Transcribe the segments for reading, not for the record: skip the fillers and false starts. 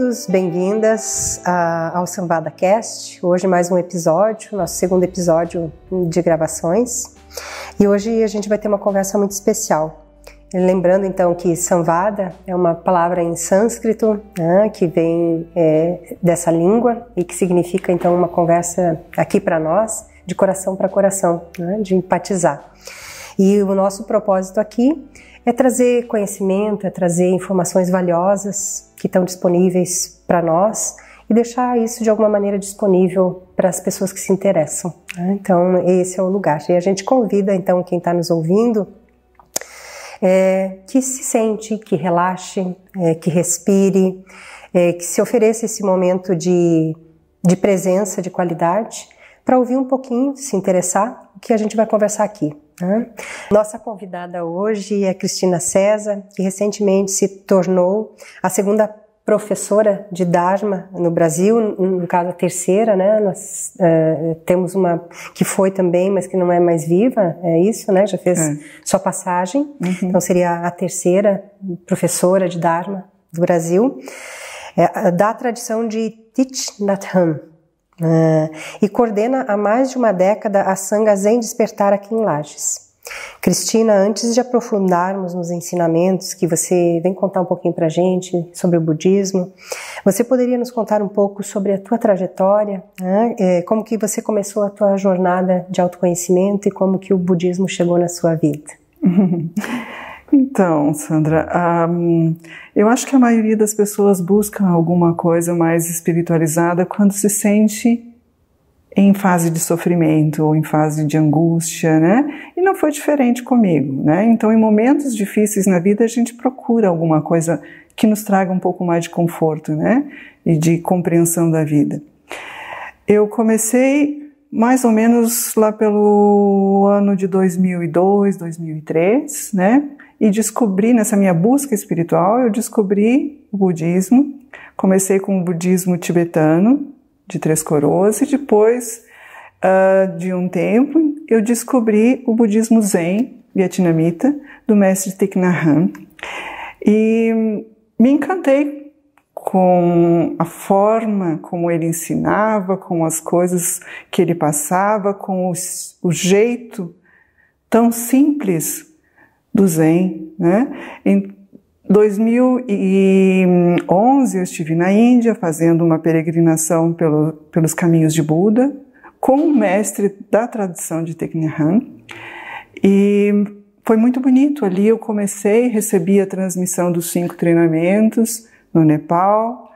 bem-vindos, bem-vindas ao Samvada Cast. Hoje mais um episódio, nosso segundo episódio de gravações. E hoje a gente vai ter uma conversa muito especial. Lembrando então que Samvada é uma palavra em sânscrito, né, que vem dessa língua e que significa então uma conversa aqui para nós, de coração para coração, né, de empatizar. E o nosso propósito aqui é trazer conhecimento, é trazer informações valiosas que estão disponíveis para nós e deixar isso de alguma maneira disponível para as pessoas que se interessam, né? Então esse é o lugar. E a gente convida então quem está nos ouvindo que se sente, que relaxe, que respire, que se ofereça esse momento de presença, de qualidade, para ouvir um pouquinho, se interessar, o que a gente vai conversar aqui. Nossa convidada hoje é Cristina César, que recentemente se tornou a segunda professora de Dharma no Brasil, no caso a terceira, né? Nós temos uma que foi também, mas que não é mais viva, é isso, né? Já fez sua passagem, então seria a terceira professora de Dharma do Brasil, da tradição de Thich Nhat Hanh. E coordena há mais de uma década a Sangha Zen Despertar aqui em Lages. Cristina, antes de aprofundarmos nos ensinamentos que você vem contar um pouquinho pra gente sobre o budismo, você poderia nos contar um pouco sobre a tua trajetória, né? Como que você começou a tua jornada de autoconhecimento e como que o budismo chegou na sua vida? Então, Sandra, eu acho que a maioria das pessoas busca alguma coisa mais espiritualizada quando se sente em fase de sofrimento ou em fase de angústia, né? E não foi diferente comigo, né? Então, em momentos difíceis na vida, a gente procura alguma coisa que nos traga um pouco mais de conforto, né? E de compreensão da vida. Eu comecei mais ou menos lá pelo ano de 2002, 2003, né? E descobri, nessa minha busca espiritual, eu descobri o budismo. Comecei com o budismo tibetano, de Três Coroas, e depois de um tempo, eu descobri o budismo Zen, vietnamita, do mestre Thich Nhat Hanh. E me encantei com a forma como ele ensinava, com as coisas que ele passava, com o jeito tão simples do Zen, né? Em 2011 eu estive na Índia fazendo uma peregrinação pelos caminhos de Buda com um mestre da tradição de Thich Nhat Hanh, e foi muito bonito. Ali eu recebi a transmissão dos 5 treinamentos no Nepal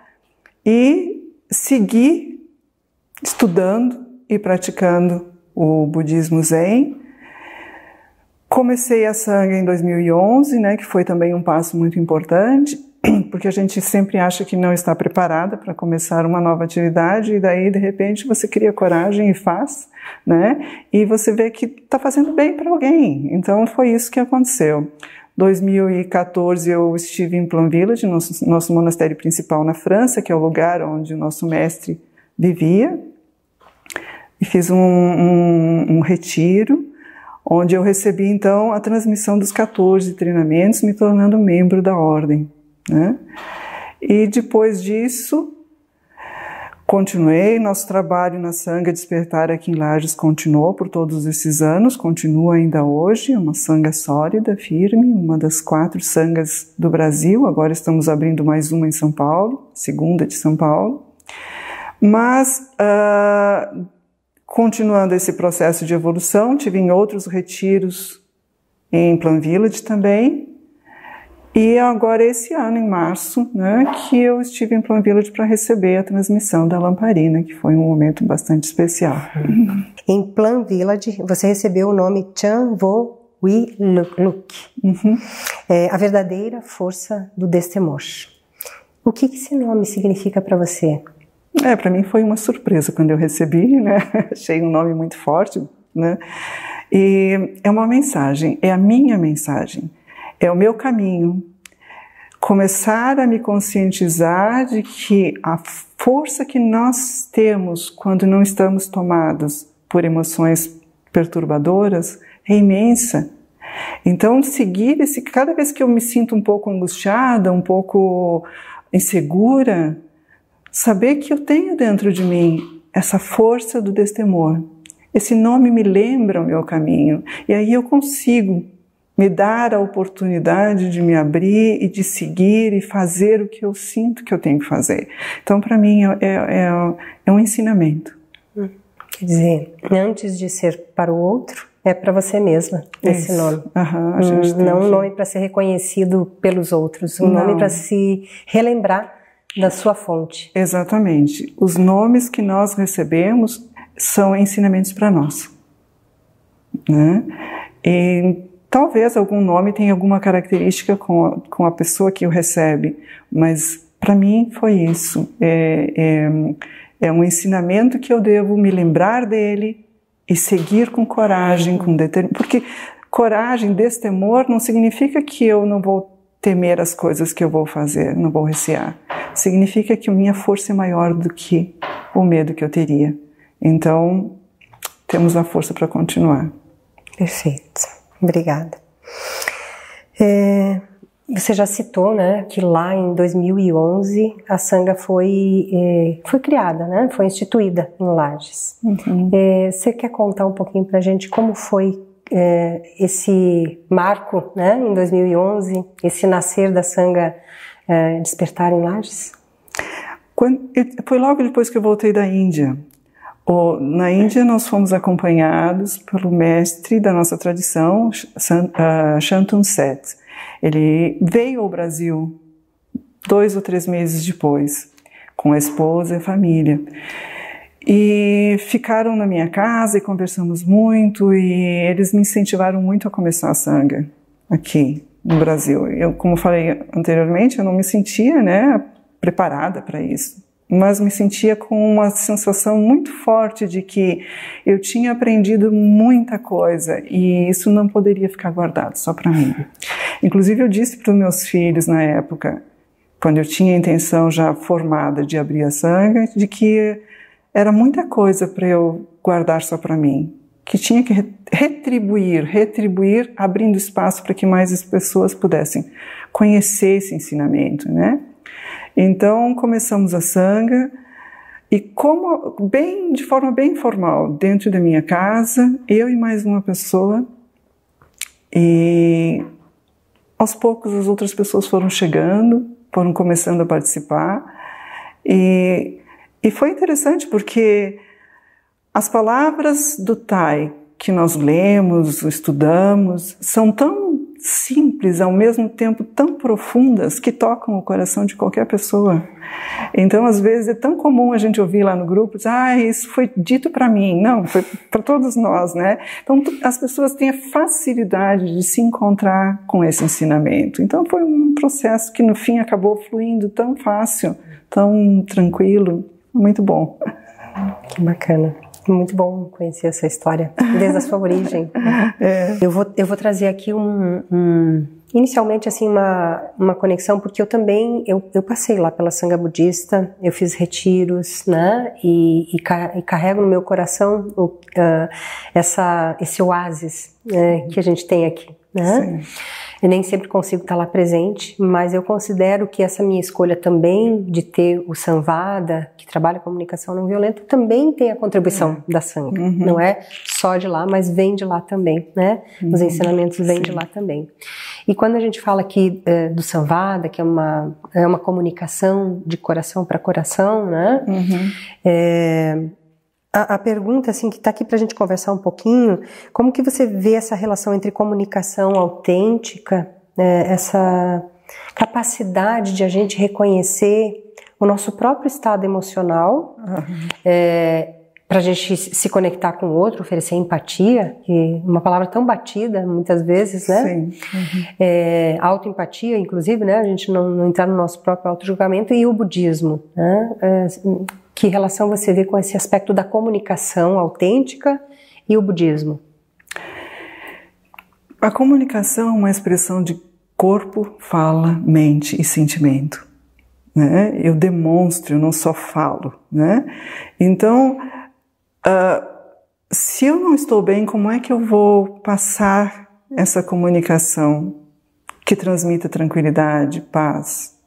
e segui estudando e praticando o budismo Zen. Comecei a Sangha em 2011, né, que foi também um passo muito importante, porque a gente sempre acha que não está preparada para começar uma nova atividade, e daí, de repente, você cria coragem e faz, né, e você vê que está fazendo bem para alguém. Então, foi isso que aconteceu. 2014, eu estive em Plum Village, nosso monastério principal na França, que é o lugar onde o nosso mestre vivia, e fiz um retiro, onde eu recebi, então, a transmissão dos 14 treinamentos, me tornando membro da ordem, né? E depois disso, continuei, nosso trabalho na Sangha Despertar aqui em Lages continuou por todos esses anos, continua ainda hoje, é uma Sangha sólida, firme, uma das 4 sanghas do Brasil. Agora estamos abrindo mais uma em São Paulo, segunda de São Paulo. Mas continuando esse processo de evolução, tive em outros retiros em Plum Village também. E agora esse ano, em março, né, que eu estive em Plum Village para receber a transmissão da lamparina, que foi um momento bastante especial. Em Plum Village, você recebeu o nome Chan Vo Wi Luk, a verdadeira força do destemor. O que esse nome significa para você? Para mim foi uma surpresa quando eu recebi, né? Achei um nome muito forte, né? E é uma mensagem, é a minha mensagem, é o meu caminho. Começar a me conscientizar de que a força que nós temos quando não estamos tomados por emoções perturbadoras é imensa. Então, seguir cada vez que eu me sinto um pouco angustiada, um pouco insegura, Saber que eu tenho dentro de mim essa força do destemor. Esse nome me lembra o meu caminho. E aí eu consigo me dar a oportunidade de me abrir e de seguir e fazer o que eu sinto que eu tenho que fazer. Então, para mim, é um ensinamento. Quer dizer, antes de ser para o outro, é para você mesma esse nome. Não um nome para ser reconhecido pelos outros, um nome para se relembrar da sua fonte. Exatamente. Os nomes que nós recebemos são ensinamentos para nós, né? E talvez algum nome tenha alguma característica com a pessoa que o recebe, mas para mim foi isso. É um ensinamento que eu devo me lembrar dele e seguir com coragem, com determinação. Porque coragem, destemor, não significa que eu não vou temer as coisas que eu vou fazer, não vou recear. Significa que a minha força é maior do que o medo que eu teria. Então, temos a força para continuar. Perfeito. Obrigada. Você já citou, né, que lá em 2011 a Sangha foi criada, né, foi instituída em Lages. Você quer contar um pouquinho para a gente como foi esse marco, né, em 2011, esse nascer da Sangha despertar em Lages? Foi logo depois que eu voltei da Índia. Na Índia nós fomos acompanhados pelo mestre da nossa tradição, Shantanu Seth. Ele veio ao Brasil 2 ou 3 meses depois, com a esposa e a família. E ficaram na minha casa e conversamos muito, e eles me incentivaram muito a começar a Sangha aqui no Brasil. Eu, como falei anteriormente, eu não me sentia, né, preparada para isso, mas me sentia com uma sensação muito forte de que eu tinha aprendido muita coisa e isso não poderia ficar guardado só para mim. Inclusive eu disse para os meus filhos na época, quando eu tinha a intenção já formada de abrir a Sangha, de que era muita coisa para eu guardar só para mim, que tinha que retribuir, abrindo espaço para que mais as pessoas pudessem conhecer esse ensinamento, né? Então começamos a Sangha e de forma bem informal, dentro da minha casa, eu e mais uma pessoa, e aos poucos as outras pessoas foram chegando, foram começando a participar, e foi interessante porque as palavras do Thai que nós lemos, estudamos, são tão simples, ao mesmo tempo tão profundas, que tocam o coração de qualquer pessoa. Então, às vezes, é tão comum a gente ouvir lá no grupo, isso foi dito para mim. Não, foi para todos nós, né? Então, as pessoas têm a facilidade de se encontrar com esse ensinamento. Então, foi um processo que, no fim, acabou fluindo tão fácil, tão tranquilo. Muito bom. Que bacana. Muito bom conhecer essa história, desde a sua origem. Eu vou trazer aqui inicialmente assim uma conexão, porque eu também, eu passei lá pela Sangha Budista, eu fiz retiros, né, e carrego no meu coração esse oásis, que a gente tem aqui, né? Sim. Eu nem sempre consigo estar lá presente, mas eu considero que essa minha escolha também de ter o Samvada, que trabalha comunicação não violenta, também tem a contribuição da Sangha. Não é só de lá, mas vem de lá também, né? Os ensinamentos vêm de lá também. E quando a gente fala aqui do Samvada, que é uma comunicação de coração para coração, né? A pergunta, assim, que está aqui para a gente conversar um pouquinho, como que você vê essa relação entre comunicação autêntica, essa capacidade de a gente reconhecer o nosso próprio estado emocional, para a gente se conectar com o outro, oferecer empatia, que uma palavra tão batida muitas vezes, né? Sim. Autoempatia, inclusive, né? A gente não entrar no nosso próprio autojulgamento, e o budismo, né? Que relação você vê com esse aspecto da comunicação autêntica e o budismo? A comunicação é uma expressão de corpo, fala, mente e sentimento, né? Eu demonstro, eu não só falo, né? Então, se eu não estou bem, como é que eu vou passar essa comunicação que transmita tranquilidade, paz?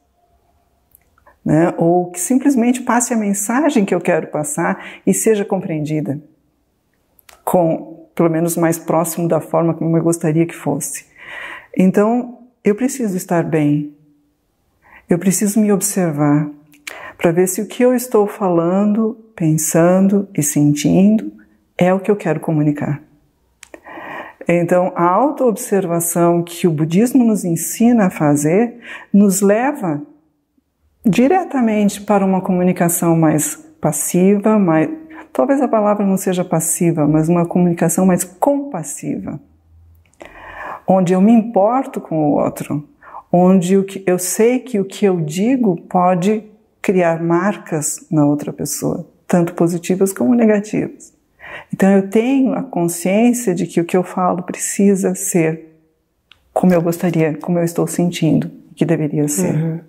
né? Ou que simplesmente passe a mensagem que eu quero passar e seja compreendida, pelo menos mais próximo da forma como eu gostaria que fosse. Então, eu preciso estar bem, eu preciso me observar para ver se o que eu estou falando, pensando e sentindo é o que eu quero comunicar. Então, a autoobservação que o budismo nos ensina a fazer nos leva diretamente para uma comunicação mais passiva, talvez a palavra não seja passiva, mas uma comunicação mais compassiva, onde eu me importo com o outro, onde eu sei que o que eu digo pode criar marcas na outra pessoa, tanto positivas como negativas. Então eu tenho a consciência de que o que eu falo precisa ser como eu gostaria, como eu estou sentindo que deveria ser. Uhum.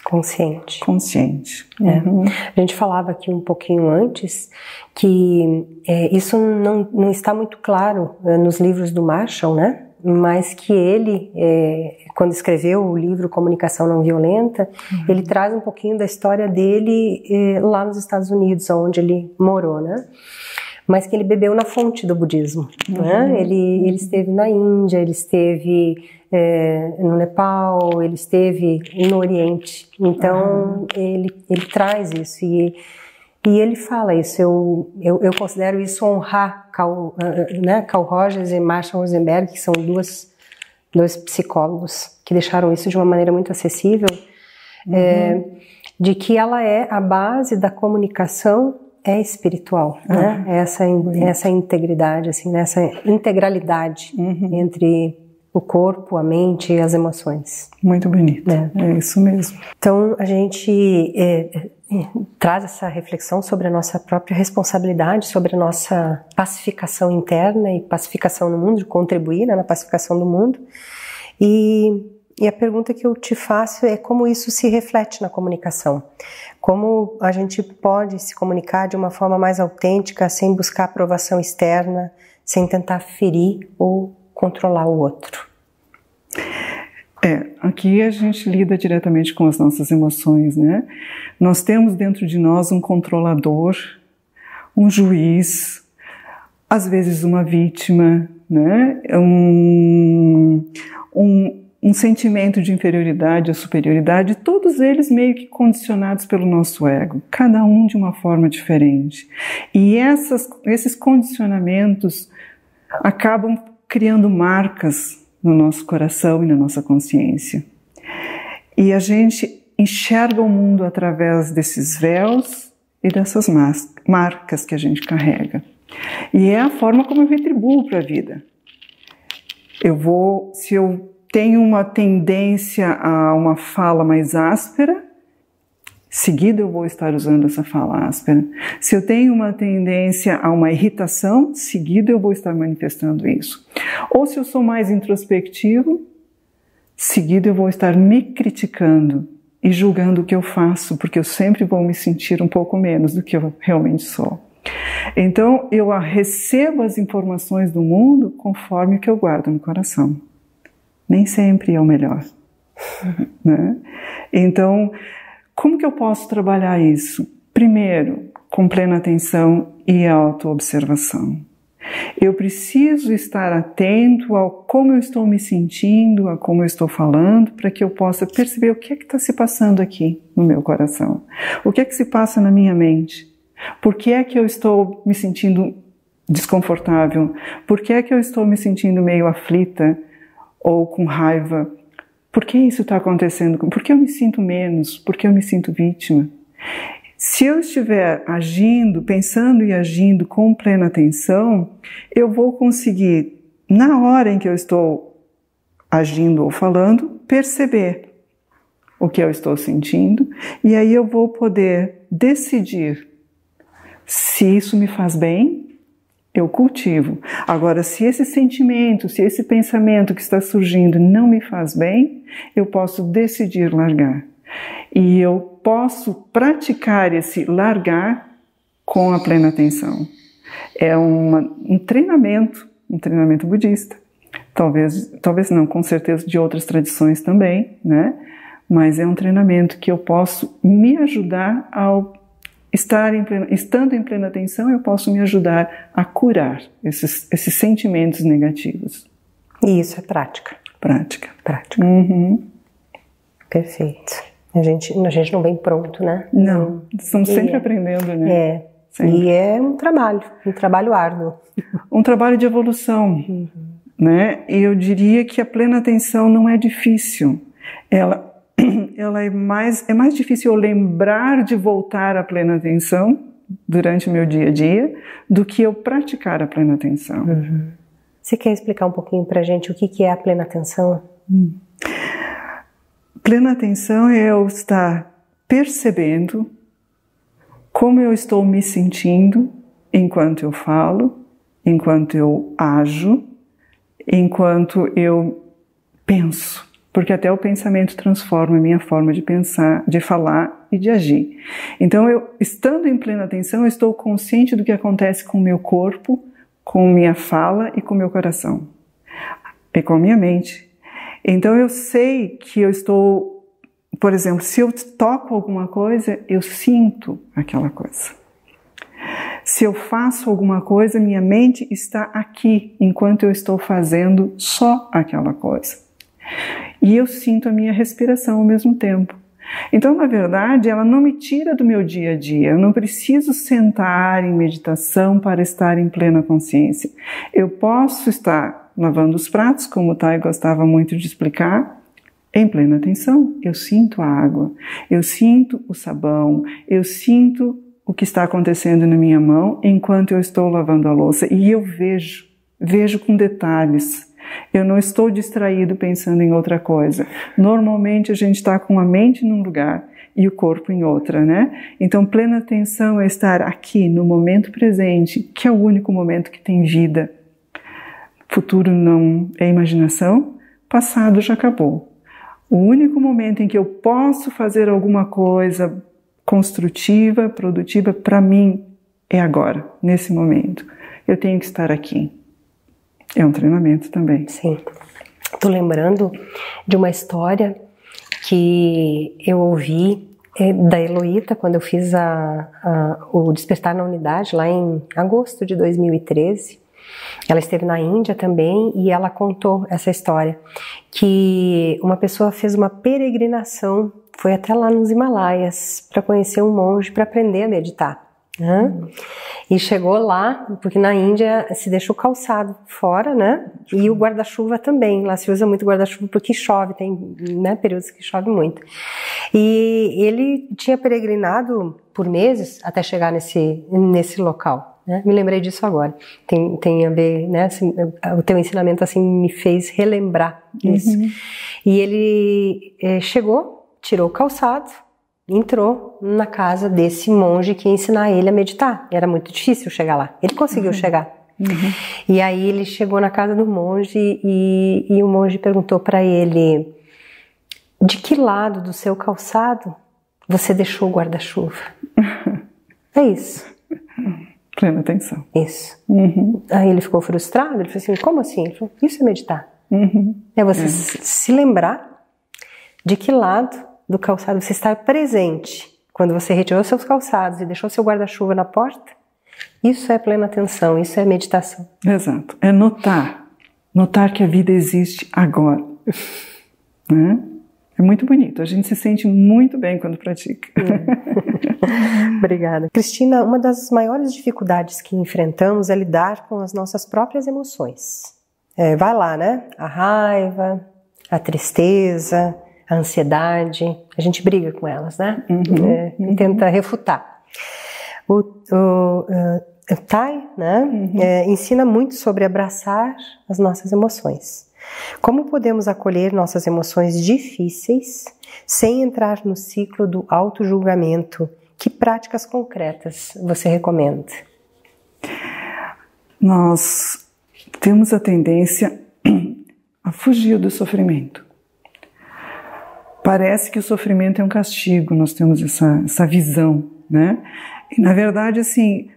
Consciente. Consciente. Uhum. A gente falava aqui um pouquinho antes que isso não está muito claro nos livros do Marshall, né? Mas que ele, quando escreveu o livro Comunicação Não Violenta, ele traz um pouquinho da história dele lá nos Estados Unidos, onde ele morou, né? Mas que ele bebeu na fonte do budismo, né? Ele esteve na Índia, ele esteve no Nepal, ele esteve no Oriente. Então, ele traz isso e ele fala isso. Eu considero isso honrar Carl Rogers e Marshall Rosenberg, que são dois psicólogos que deixaram isso de uma maneira muito acessível, de que ela é a base da comunicação espiritual, né? Essa integridade, assim, essa integralidade entre o corpo, a mente e as emoções. Muito bonito, é isso mesmo. Então a gente traz essa reflexão sobre a nossa própria responsabilidade, sobre a nossa pacificação interna e pacificação no mundo, de contribuir, né, na pacificação do mundo. E a pergunta que eu te faço é como isso se reflete na comunicação. Como a gente pode se comunicar de uma forma mais autêntica, sem buscar aprovação externa, sem tentar ferir ou controlar o outro. Aqui a gente lida diretamente com as nossas emoções, né? Nós temos dentro de nós um controlador, um juiz, às vezes uma vítima, né? Um sentimento de inferioridade ou superioridade, todos eles meio que condicionados pelo nosso ego, cada um de uma forma diferente. E esses condicionamentos acabam criando marcas no nosso coração e na nossa consciência. E a gente enxerga o mundo através desses véus e dessas marcas que a gente carrega. E é a forma como eu retribuo para a vida. Se eu tenho uma tendência a uma fala mais áspera, seguida eu vou estar usando essa fala áspera. Se eu tenho uma tendência a uma irritação, seguida eu vou estar manifestando isso. Ou se eu sou mais introspectivo, seguida eu vou estar me criticando e julgando o que eu faço, porque eu sempre vou me sentir um pouco menos do que eu realmente sou. Então eu recebo as informações do mundo conforme o que eu guardo no coração. Nem sempre é o melhor, né? Então, como que eu posso trabalhar isso? Primeiro, com plena atenção e autoobservação. Eu preciso estar atento ao como eu estou me sentindo, a como eu estou falando, para que eu possa perceber o que é que está se passando aqui no meu coração. O que é que se passa na minha mente? Por que é que eu estou me sentindo desconfortável? Por que é que eu estou me sentindo meio aflita? Ou com raiva, por que isso está acontecendo? Por que eu me sinto menos? Por que eu me sinto vítima? Se eu estiver agindo, pensando e agindo com plena atenção, eu vou conseguir, na hora em que eu estou agindo ou falando, perceber o que eu estou sentindo, e aí eu vou poder decidir se isso me faz bem, eu cultivo. Agora, se esse sentimento, se esse pensamento que está surgindo não me faz bem, eu posso decidir largar. E eu posso praticar esse largar com a plena atenção. É um treinamento budista. Talvez não, com certeza de outras tradições também, né? mas é um treinamento que eu posso me ajudar ao estando em plena atenção, eu posso me ajudar a curar esses sentimentos negativos. E isso é prática. Prática. Prática. Perfeito. A gente não vem pronto, né? Não, estamos sempre aprendendo, né? Sempre. E é um trabalho árduo. Um trabalho de evolução, né? E eu diria que a plena atenção não é difícil. Ela é mais difícil eu lembrar de voltar à plena atenção durante o meu dia a dia do que eu praticar a plena atenção. Você quer explicar um pouquinho pra gente o que é a plena atenção? Plena atenção é eu estar percebendo como eu estou me sentindo enquanto eu falo, enquanto eu ajo, enquanto eu penso. Porque até o pensamento transforma a minha forma de pensar, de falar e de agir. Então, estando em plena atenção, eu estou consciente do que acontece com o meu corpo, com minha fala e com o meu coração. E com a minha mente. Então, eu sei que eu estou... Por exemplo, se eu toco alguma coisa, eu sinto aquela coisa. Se eu faço alguma coisa, minha mente está aqui, enquanto eu estou fazendo só aquela coisa. E eu sinto a minha respiração ao mesmo tempo. Então, na verdade, ela não me tira do meu dia a dia. Eu não preciso sentar em meditação para estar em plena consciência. Eu posso estar lavando os pratos, como o Thay gostava muito de explicar, em plena atenção. Eu sinto a água, eu sinto o sabão, eu sinto o que está acontecendo na minha mão enquanto eu estou lavando a louça. E eu vejo com detalhes. Eu não estou distraído pensando em outra coisa. Normalmente a gente está com a mente num lugar e o corpo em outra, né? Então, plena atenção é estar aqui, no momento presente, que é o único momento que tem vida. Futuro não é imaginação, passado já acabou. O único momento em que eu posso fazer alguma coisa construtiva, produtiva, para mim, é agora, nesse momento. Eu tenho que estar aqui. É um treinamento também. Sim. Estou lembrando de uma história que eu ouvi da Heloíta quando eu fiz o Despertar na Unidade, lá em agosto de 2013. Ela esteve na Índia também e ela contou essa história, que uma pessoa fez uma peregrinação, foi até lá nos Himalaias para conhecer um monge, para aprender a meditar. E chegou lá, porque na Índia se deixa o calçado fora, né? E o guarda-chuva também. Lá se usa muito guarda-chuva porque chove, tem, né, períodos que chove muito. E ele tinha peregrinado por meses até chegar nesse local, né? Me lembrei disso agora. Tem a ver, né? Assim, o teu ensinamento assim me fez relembrar isso. E ele chegou, tirou o calçado, entrou na casa desse monge que ia ensinar ele a meditar. Era muito difícil chegar lá. Ele conseguiu chegar. E aí ele chegou na casa do monge e o monge perguntou para ele: de que lado do seu calçado você deixou o guarda-chuva? É isso. Plena atenção. Isso. Aí ele ficou frustrado. Ele falou assim: como assim? Ele falou: isso é meditar. É você se lembrar de que lado do calçado você estar presente. Quando você retirou seus calçados e deixou seu guarda-chuva na porta, isso é plena atenção, isso é meditação. Exato. É notar que a vida existe agora. Né? É muito bonito, a gente se sente muito bem quando pratica. Obrigada. Cristina, uma das maiores dificuldades que enfrentamos é lidar com as nossas próprias emoções. Vai lá, né? A raiva, a tristeza, a ansiedade, a gente briga com elas, né? Tenta refutar. O Thay, né, ensina muito sobre abraçar as nossas emoções. Como podemos acolher nossas emoções difíceis sem entrar no ciclo do autojulgamento? Que práticas concretas você recomenda? Nós temos a tendência a fugir do sofrimento. Parece que o sofrimento é um castigo, nós temos essa visão, né? E, na verdade, assim,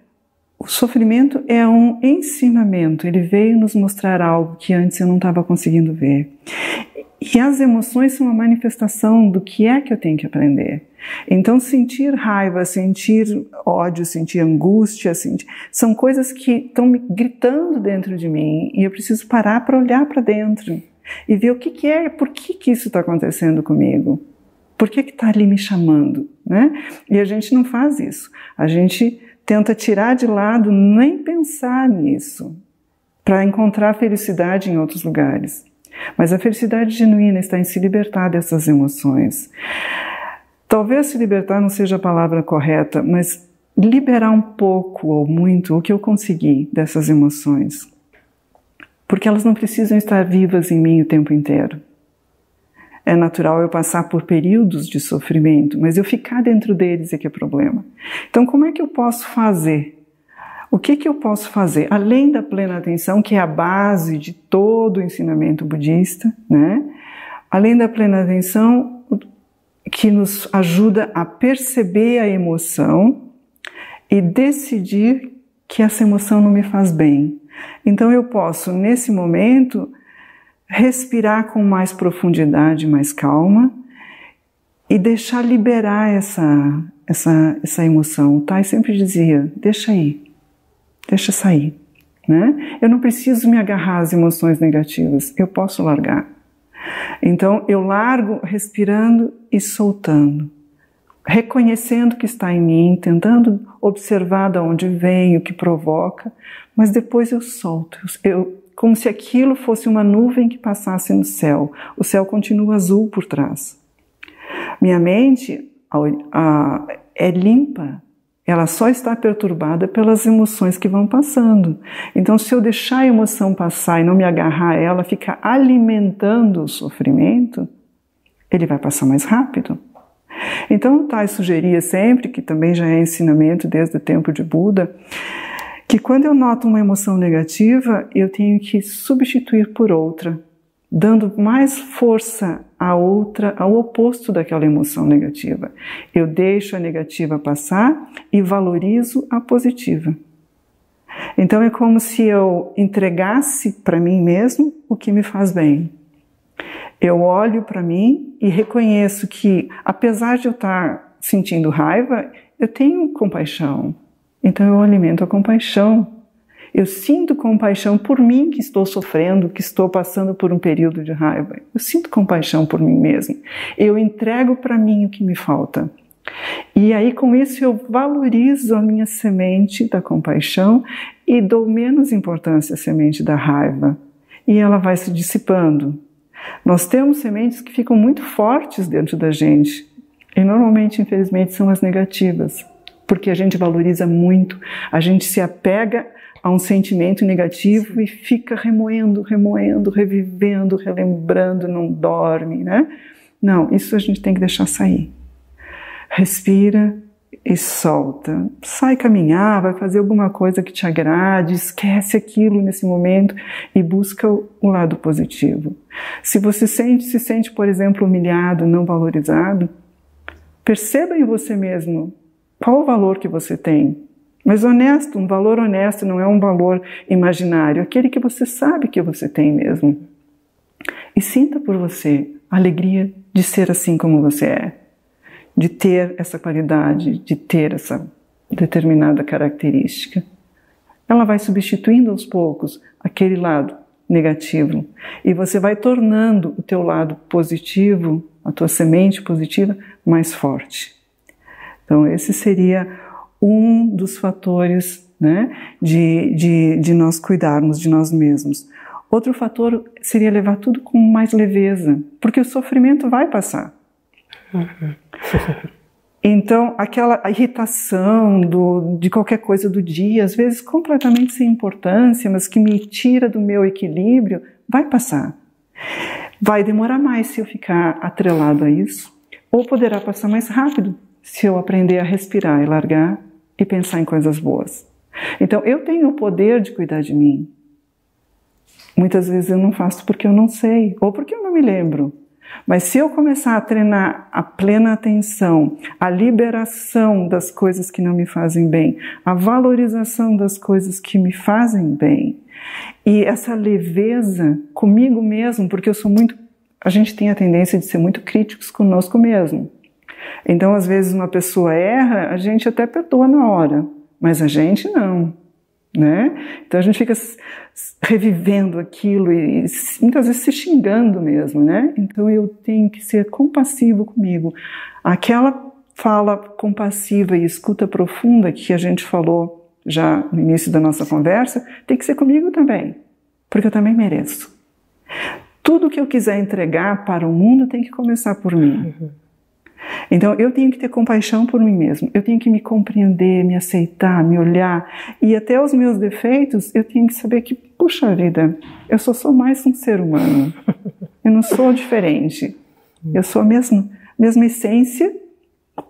o sofrimento é um ensinamento, ele veio nos mostrar algo que antes eu não estava conseguindo ver. E as emoções são uma manifestação do que é que eu tenho que aprender. Então, sentir raiva, sentir ódio, sentir angústia, são coisas que estão me gritando dentro de mim e eu preciso parar para olhar para dentro e ver o que é, por que isso está acontecendo comigo, por que está ali me chamando, né? E a gente não faz isso, a gente tenta tirar de lado, nem pensar nisso, para encontrar felicidade em outros lugares. Mas a felicidade genuína está em se libertar dessas emoções. Talvez se libertar não seja a palavra correta, mas liberar um pouco ou muito o que eu consegui dessas emoções. Porque elas não precisam estar vivas em mim o tempo inteiro. É natural eu passar por períodos de sofrimento, mas eu ficar dentro deles é que é problema. Então, como é que eu posso fazer? O que eu posso fazer? Além da plena atenção, que é a base de todo o ensinamento budista, né? Além da plena atenção, que nos ajuda a perceber a emoção e decidir que essa emoção não me faz bem. Então eu posso, nesse momento, respirar com mais profundidade, mais calma e deixar liberar essa emoção. O Tai sempre dizia, deixa ir. Deixa sair, né? Eu não preciso me agarrar às emoções negativas, eu posso largar. Então eu largo respirando e soltando, reconhecendo o que está em mim, tentando observar de onde vem, o que provoca, mas depois eu solto, como se aquilo fosse uma nuvem que passasse no céu. O céu continua azul por trás. Minha mente é limpa. Ela só está perturbada pelas emoções que vão passando. Então, se eu deixar a emoção passar e não me agarrar a ela, ficar alimentando o sofrimento, ele vai passar mais rápido. Então, o Tai sugeria sempre, que também já é ensinamento desde o tempo de Buda, que quando eu noto uma emoção negativa, eu tenho que substituir por outra, dando mais força à outra, ao oposto daquela emoção negativa. Eu deixo a negativa passar e valorizo a positiva. Então é como se eu entregasse para mim mesmo o que me faz bem. Eu olho para mim e reconheço que, apesar de eu estar sentindo raiva, eu tenho compaixão. Então eu alimento a compaixão. Eu sinto compaixão por mim que estou sofrendo, que estou passando por um período de raiva. Eu sinto compaixão por mim mesmo. Eu entrego para mim o que me falta. E aí com isso eu valorizo a minha semente da compaixão e dou menos importância à semente da raiva. E ela vai se dissipando. Nós temos sementes que ficam muito fortes dentro da gente. E normalmente, infelizmente, são as negativas. Porque a gente valoriza muito, a gente se apega a um sentimento negativo e fica remoendo, revivendo, relembrando, não dorme, né? Não, isso a gente tem que deixar sair. Respira e solta. Sai caminhar, vai fazer alguma coisa que te agrade, esquece aquilo nesse momento e busca o lado positivo. Se você se sente, por exemplo, humilhado, não valorizado, perceba em você mesmo qual o valor que você tem. Mas honesto, um valor honesto não é um valor imaginário, aquele que você sabe que você tem mesmo. E sinta por você a alegria de ser assim como você é, de ter essa qualidade, de ter essa determinada característica. Ela vai substituindo aos poucos aquele lado negativo e você vai tornando o teu lado positivo, a tua semente positiva, mais forte. Então esse seria um dos fatores, né, de nós cuidarmos de nós mesmos. Outro fator seria levar tudo com mais leveza, porque o sofrimento vai passar. Então, aquela irritação de qualquer coisa do dia, às vezes completamente sem importância, mas que me tira do meu equilíbrio, vai passar. Vai demorar mais se eu ficar atrelado a isso, ou poderá passar mais rápido se eu aprender a respirar e largar e pensar em coisas boas. Então, eu tenho o poder de cuidar de mim. Muitas vezes eu não faço porque eu não sei, ou porque eu não me lembro. Mas se eu começar a treinar a plena atenção, a liberação das coisas que não me fazem bem, a valorização das coisas que me fazem bem, e essa leveza comigo mesmo, porque eu sou muito a gente tem a tendência de ser muito críticos conosco mesmo. Então, às vezes, uma pessoa erra, a gente até perdoa na hora, mas a gente não, né? Então, a gente fica revivendo aquilo e muitas vezes se xingando mesmo, né? Então, eu tenho que ser compassivo comigo. Aquela fala compassiva e escuta profunda que a gente falou já no início da nossa conversa, tem que ser comigo também, porque eu também mereço. Tudo que eu quiser entregar para o mundo tem que começar por mim. Então, eu tenho que ter compaixão por mim mesmo, eu tenho que me compreender, me aceitar, me olhar, e até os meus defeitos, eu tenho que saber que, puxa vida, eu sou só mais um ser humano, eu não sou diferente, eu sou a mesma essência,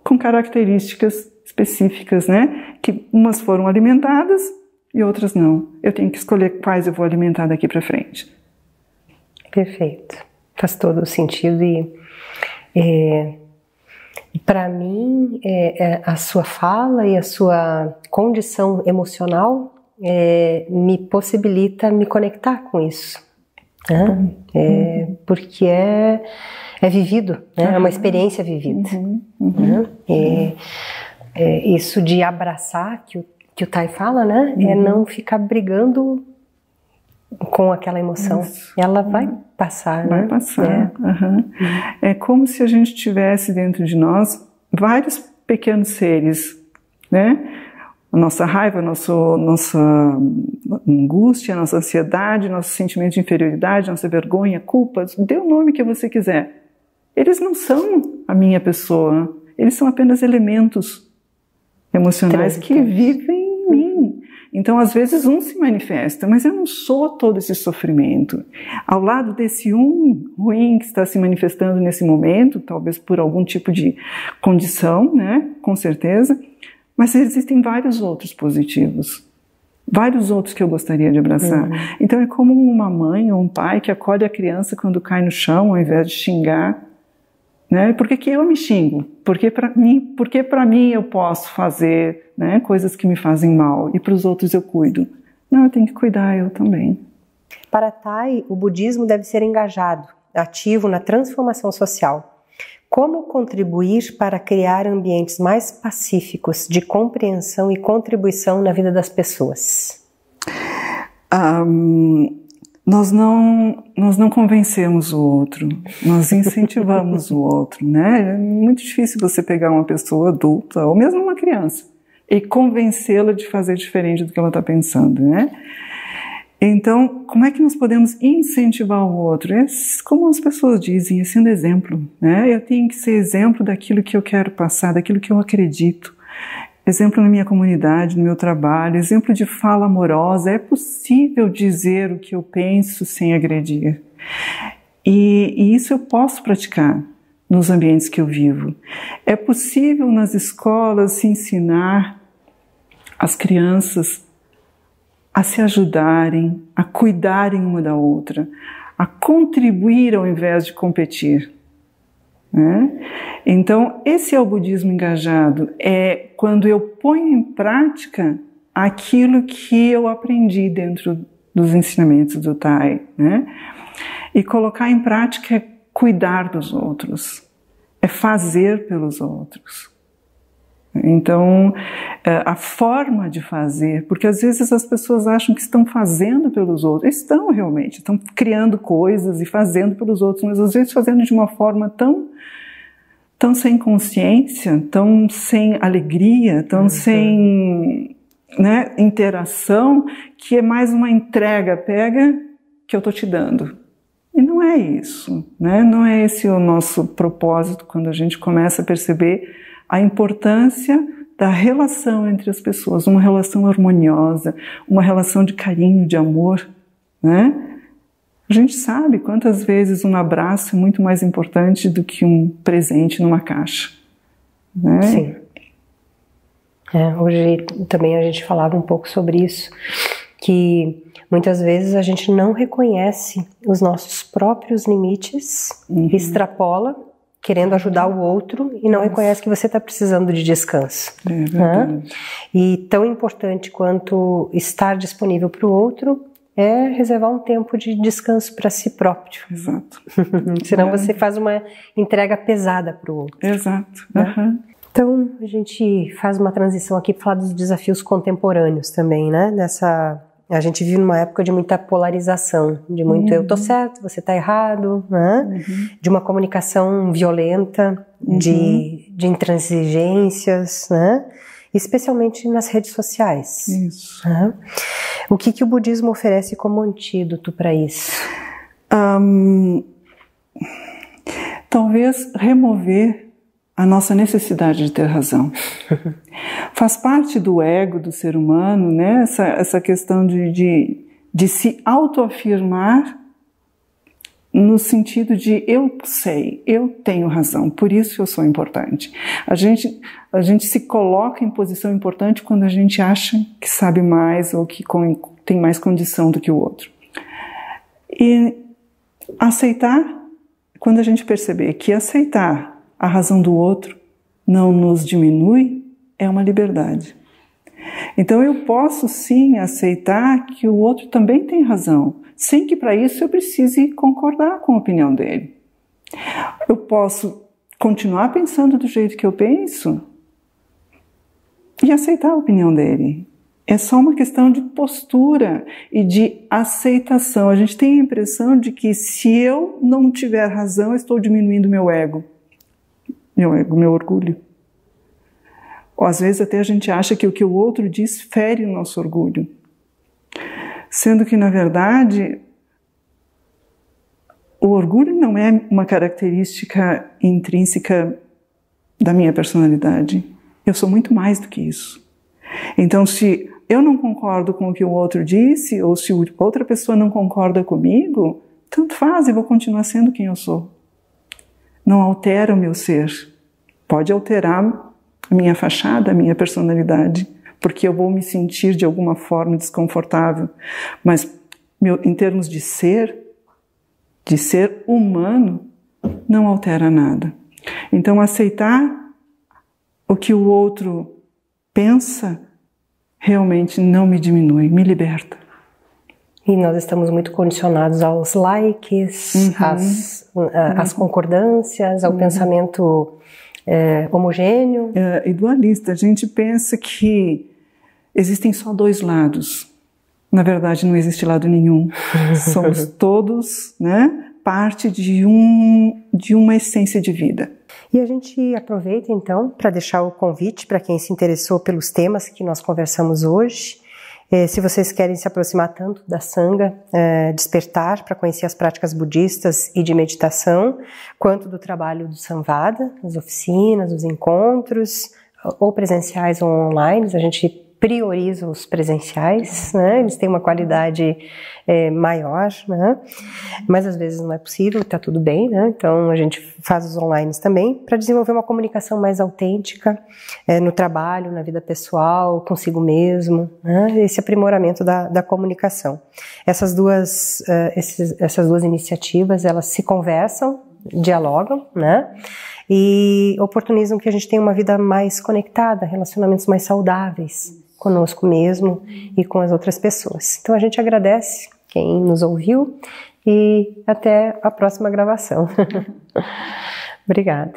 com características específicas, né, que umas foram alimentadas e outras não. Eu tenho que escolher quais eu vou alimentar daqui para frente. Perfeito, faz todo o sentido e para mim a sua fala e a sua condição emocional me possibilita me conectar com isso, né? Porque é vivido, né? É uma experiência vivida. Né? Isso de abraçar que o Tai fala, né? É não ficar brigando com aquela emoção. Isso. Ela vai passar, vai né? Passar. É como se a gente tivesse dentro de nós vários pequenos seres, né? A nossa raiva, nossa angústia, nossa ansiedade, nosso sentimento de inferioridade, nossa vergonha, culpa, dê o nome que você quiser. Eles não são a minha pessoa, eles são apenas elementos emocionais que vivem em mim. Então, às vezes, um se manifesta, mas eu não sou todo esse sofrimento. Ao lado desse um ruim que está se manifestando nesse momento, talvez por algum tipo de condição, né? Com certeza, mas existem vários outros positivos. Vários outros que eu gostaria de abraçar. Então, é como uma mãe ou um pai que acolhe a criança quando cai no chão, ao invés de xingar. Né? Por que eu me xingo? Porque para mim eu posso fazer, né, coisas que me fazem mal e para os outros eu cuido. Não, eu tenho que cuidar eu também. Para Tai, o budismo deve ser engajado, ativo na transformação social. Como contribuir para criar ambientes mais pacíficos de compreensão e contribuição na vida das pessoas? Nós não convencemos o outro, nós incentivamos o outro, né? É muito difícil você pegar uma pessoa adulta, ou mesmo uma criança, e convencê-la de fazer diferente do que ela está pensando, né? Então, como é que nós podemos incentivar o outro? É, como as pessoas dizem, é sendo exemplo, né? Eu tenho que ser exemplo daquilo que eu quero passar, daquilo que eu acredito. Exemplo na minha comunidade, no meu trabalho, exemplo de fala amorosa. É possível dizer o que eu penso sem agredir. E isso eu posso praticar nos ambientes que eu vivo. É possível nas escolas se ensinar as crianças a se ajudarem, a cuidarem uma da outra, a contribuir ao invés de competir. Né? Então, esse é o budismo engajado, é quando eu ponho em prática aquilo que eu aprendi dentro dos ensinamentos do Tai, né? E colocar em prática é cuidar dos outros, é fazer pelos outros. Então, a forma de fazer, porque às vezes as pessoas acham que estão fazendo pelos outros, estão realmente, estão criando coisas e fazendo pelos outros, mas às vezes fazendo de uma forma tão sem consciência, tão sem alegria, tão sem, né, interação, que é mais uma entrega, pega que eu estou te dando. E não é isso, né? Não é esse o nosso propósito quando a gente começa a perceber a importância da relação entre as pessoas, uma relação harmoniosa, uma relação de carinho, de amor, né? A gente sabe quantas vezes um abraço é muito mais importante do que um presente numa caixa, né? Sim. Hoje também a gente falava um pouco sobre isso, que muitas vezes a gente não reconhece os nossos próprios limites, extrapola, querendo ajudar o outro e não reconhece que você está precisando de descanso. É verdade. E tão importante quanto estar disponível para o outro é reservar um tempo de descanso para si próprio. Exato. Senão você faz uma entrega pesada para o outro. Exato. Né? Uhum. Então, a gente faz uma transição aqui para falar dos desafios contemporâneos também, né? A gente vive numa época de muita polarização, de muito eu tô certo, você tá errado, né? De uma comunicação violenta, de intransigências, né? Especialmente nas redes sociais. Isso. Né? O que o budismo oferece como antídoto para isso? Talvez remover a nossa necessidade de ter razão. Faz parte do ego do ser humano, né? Essa questão de se autoafirmar no sentido de eu sei, eu tenho razão, por isso eu sou importante. A gente se coloca em posição importante quando a gente acha que sabe mais ou que tem mais condição do que o outro. E aceitar, quando a gente perceber que aceitar a razão do outro não nos diminui, é uma liberdade. Então eu posso sim aceitar que o outro também tem razão, sem que para isso eu precise concordar com a opinião dele. Eu posso continuar pensando do jeito que eu penso e aceitar a opinião dele. É só uma questão de postura e de aceitação. A gente tem a impressão de que se eu não tiver razão, eu estou diminuindo meu ego. Meu orgulho. Ou às vezes até a gente acha que o que o outro diz fere o nosso orgulho. Sendo que, na verdade, o orgulho não é uma característica intrínseca da minha personalidade. Eu sou muito mais do que isso. Então, se eu não concordo com o que o outro disse, ou se outra pessoa não concorda comigo, tanto faz, eu vou continuar sendo quem eu sou. Não altera o meu ser. Pode alterar a minha fachada, a minha personalidade, porque eu vou me sentir de alguma forma desconfortável. Mas em termos de ser humano, não altera nada. Então aceitar o que o outro pensa realmente não me diminui, me liberta. E nós estamos muito condicionados aos likes, às concordâncias, ao pensamento homogêneo. E dualista. A gente pensa que existem só dois lados. Na verdade, não existe lado nenhum. Somos todos, né, parte de uma essência de vida. E a gente aproveita, então, para deixar o convite para quem se interessou pelos temas que nós conversamos hoje. Se vocês querem se aproximar tanto da Sangha, despertar para conhecer as práticas budistas e de meditação, quanto do trabalho do Samvada, as oficinas, os encontros, ou presenciais ou online, a gente prioriza os presenciais, né? Eles têm uma qualidade maior, né? Mas às vezes não é possível, está tudo bem, né? Então a gente faz os online também para desenvolver uma comunicação mais autêntica no trabalho, na vida pessoal, consigo mesmo, né? Esse aprimoramento da comunicação. Essas duas iniciativas, elas se conversam, dialogam, né? E oportunizam que a gente tenha uma vida mais conectada, relacionamentos mais saudáveis conosco mesmo e com as outras pessoas. Então a gente agradece quem nos ouviu e até a próxima gravação. Obrigada.